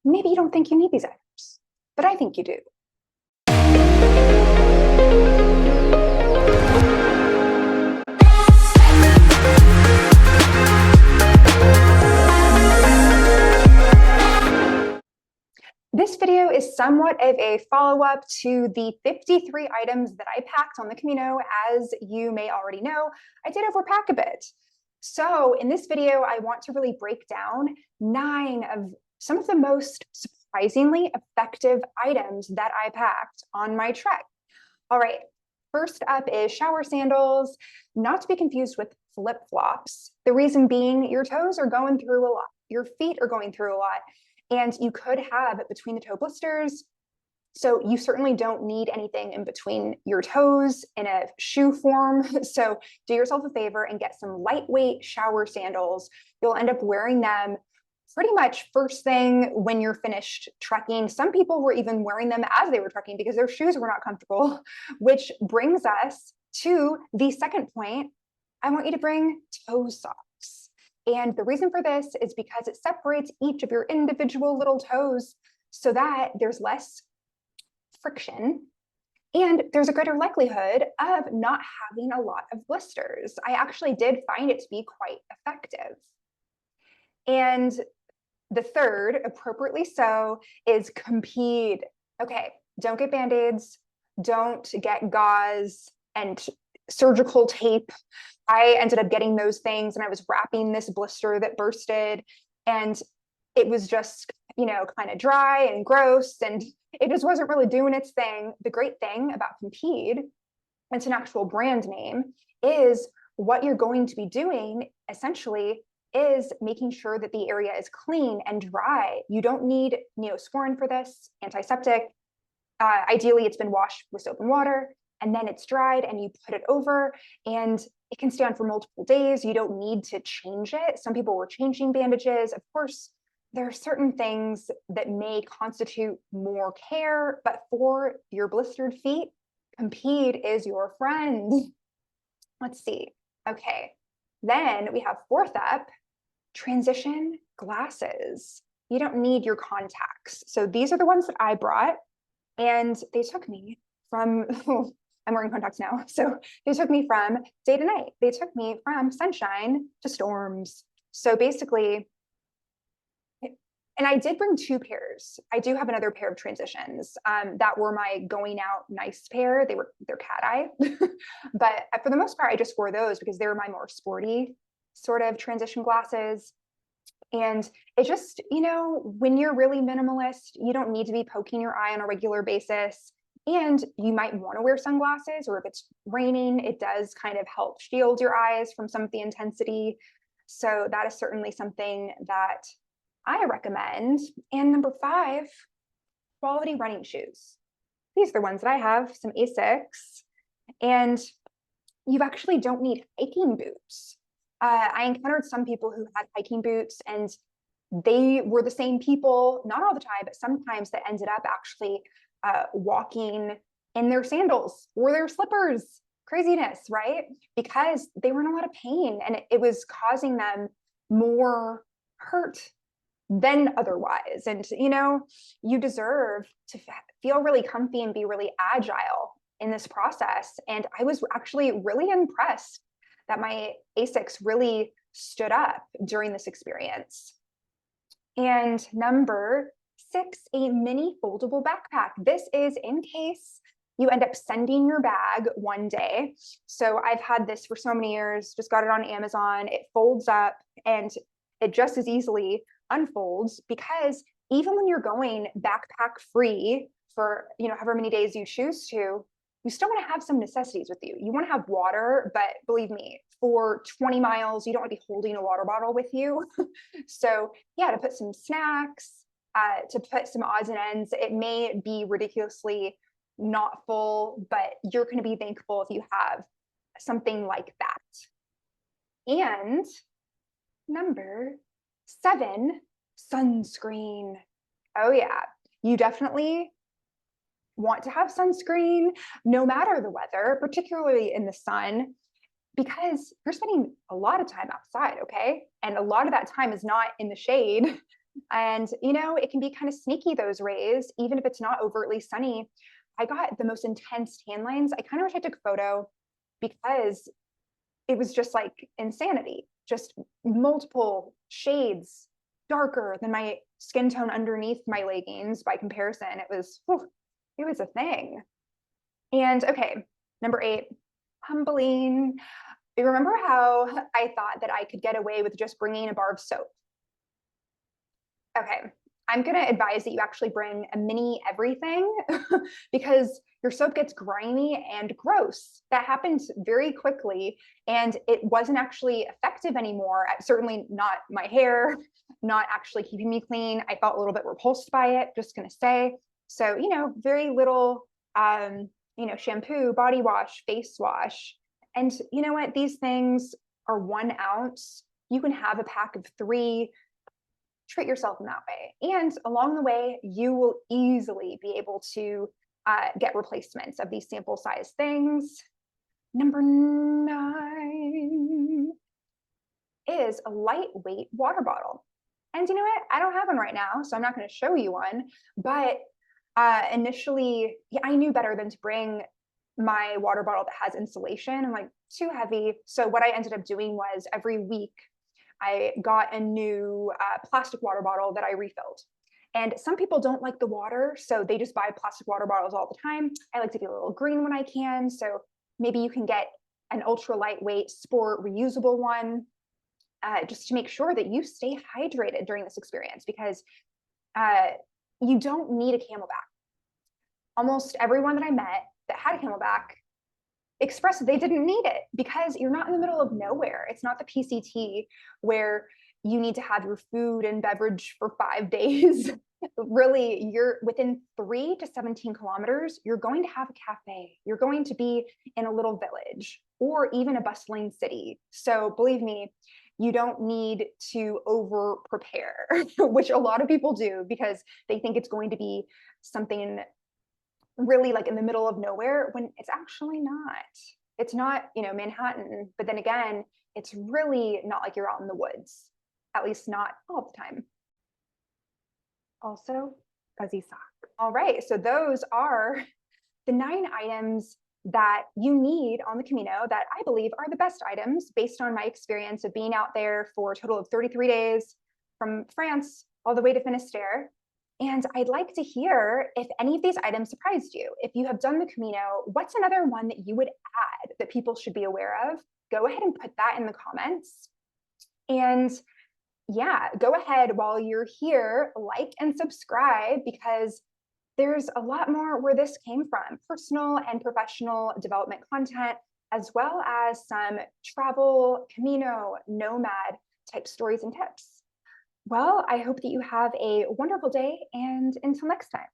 Maybe you don't think you need these items, but I think you do. This video is somewhat of a follow-up to the 53 items that I packed on the Camino. As you may already know, I did overpack a bit. So in this video, I want to really break down 9 of some of the most surprisingly effective items that I packed on my trek. All right, first up is shower sandals, not to be confused with flip-flops. The reason being, your toes are going through a lot. Your feet are going through a lot, and you could have between the toe blisters. So you certainly don't need anything in between your toes in a shoe form. So do yourself a favor and get some lightweight shower sandals. You'll end up wearing them pretty much first thing when you're finished trekking. Some people were even wearing them as they were trekking because their shoes were not comfortable, which brings us to the second point. I want you to bring toe socks. And the reason for this is because it separates each of your individual little toes so that there's less friction and there's a greater likelihood of not having a lot of blisters. I actually did find it to be quite effective. And the third, appropriately so, is Compeed. Okay, don't get Band-Aids, don't get gauze and surgical tape. I ended up getting those things and I was wrapping this blister that bursted, and it was just, kind of dry and gross, and it just wasn't really doing its thing. The great thing about Compeed, it's an actual brand name, is what you're going to be doing essentially is making sure that the area is clean and dry. You don't need Neosporin for this, antiseptic. Ideally, it's been washed with soap and water, and then it's dried and you put it over, and it can stay on for multiple days. You don't need to change it. Some people were changing bandages. Of course, there are certain things that may constitute more care, but for your blistered feet, Compeed is your friend. Let's see. Okay. Then we have fourth up, transition glasses. You don't need your contacts. So these are the ones that I brought, and they took me from, I'm wearing contacts now. So they took me from day to night. They took me from sunshine to storms. So basically, and I did bring 2 pairs. I do have another pair of transitions that were my going out nice pair. They're cat eye, but for the most part, I just wore those because they were my more sporty sort of transition glasses. And it just, when you're really minimalist, you don't need to be poking your eye on a regular basis. And you might want to wear sunglasses, or if it's raining, it does kind of help shield your eyes from some of the intensity. So that is certainly something that I recommend. And number 5, quality running shoes. These are the ones that I have, some Asics, and you actually don't need hiking boots. I encountered some people who had hiking boots, and they were the same people, not all the time, but sometimes, that ended up actually walking in their sandals or their slippers. Craziness, right? Because they were in a lot of pain, and it was causing them more hurt than otherwise. And, you deserve to feel really comfy and be really agile in this process. And I was actually really impressed that my Asics really stood up during this experience. And number 6, a mini foldable backpack. This is in case you end up sending your bag one day. So I've had this for so many years, just got it on Amazon. It folds up and it just as easily unfolds, because even when you're going backpack free for, however many days you choose to, you still want to have some necessities with you. You want to have water, but believe me, for 20 miles, you don't want to be holding a water bottle with you. So yeah, to put some snacks, to put some odds and ends. It may be ridiculously not full, but you're going to be thankful if you have something like that. And number 7, sunscreen. Oh yeah, you definitely want to have sunscreen no matter the weather, particularly in the sun, because you're spending a lot of time outside, okay? And a lot of that time is not in the shade. And, it can be kind of sneaky, those rays, even if it's not overtly sunny. I got the most intense tan lines. I kind of wish I took a photo because it was just like insanity, just multiple shades darker than my skin tone underneath my leggings by comparison. It was a thing. And okay, number 8, humbling. You remember how I thought that I could get away with just bringing a bar of soap? Okay, I'm going to advise that you actually bring a mini everything because your soap gets grimy and gross. That happens very quickly, and it wasn't actually effective anymore. Certainly not my hair, not actually keeping me clean. I felt a little bit repulsed by it, just going to say. So, very little, shampoo, body wash, face wash. And you know what? These things are 1 ounce. You can have a pack of 3. Treat yourself in that way. And along the way, you will easily be able to get replacements of these sample size things. Number 9 is a lightweight water bottle. And you know what? I don't have one right now, so I'm not going to show you one. But initially, I knew better than to bring my water bottle that has insulation. I'm like, too heavy. So what I ended up doing was every week, I got a new plastic water bottle that I refilled. And some people don't like the water, so they just buy plastic water bottles all the time. I like to get a little green when I can. So maybe you can get an ultra lightweight sport reusable one just to make sure that you stay hydrated during this experience, because you don't need a CamelBak. Almost everyone that I met that had a CamelBak expressed that they didn't need it because you're not in the middle of nowhere. It's not the PCT where you need to have your food and beverage for 5 days. Really, you're within 3 to 17 kilometers, you're going to have a cafe. You're going to be in a little village or even a bustling city. So believe me, you don't need to over prepare, which a lot of people do because they think it's going to be something really like in the middle of nowhere when it's actually not. It's not, Manhattan, but then again, it's really not like you're out in the woods, at least not all the time. Also, fuzzy sock. All right, so those are the 9 items that you need on the Camino that I believe are the best items based on my experience of being out there for a total of 33 days from France all the way to Finisterre. And I'd like to hear if any of these items surprised you. If you have done the Camino, what's another one that you would add that people should be aware of? Go ahead and put that in the comments. And yeah, go ahead while you're here, like and subscribe, because there's a lot more where this came from, personal and professional development content, as well as some travel, Camino, nomad type stories and tips. Well, I hope that you have a wonderful day, and until next time.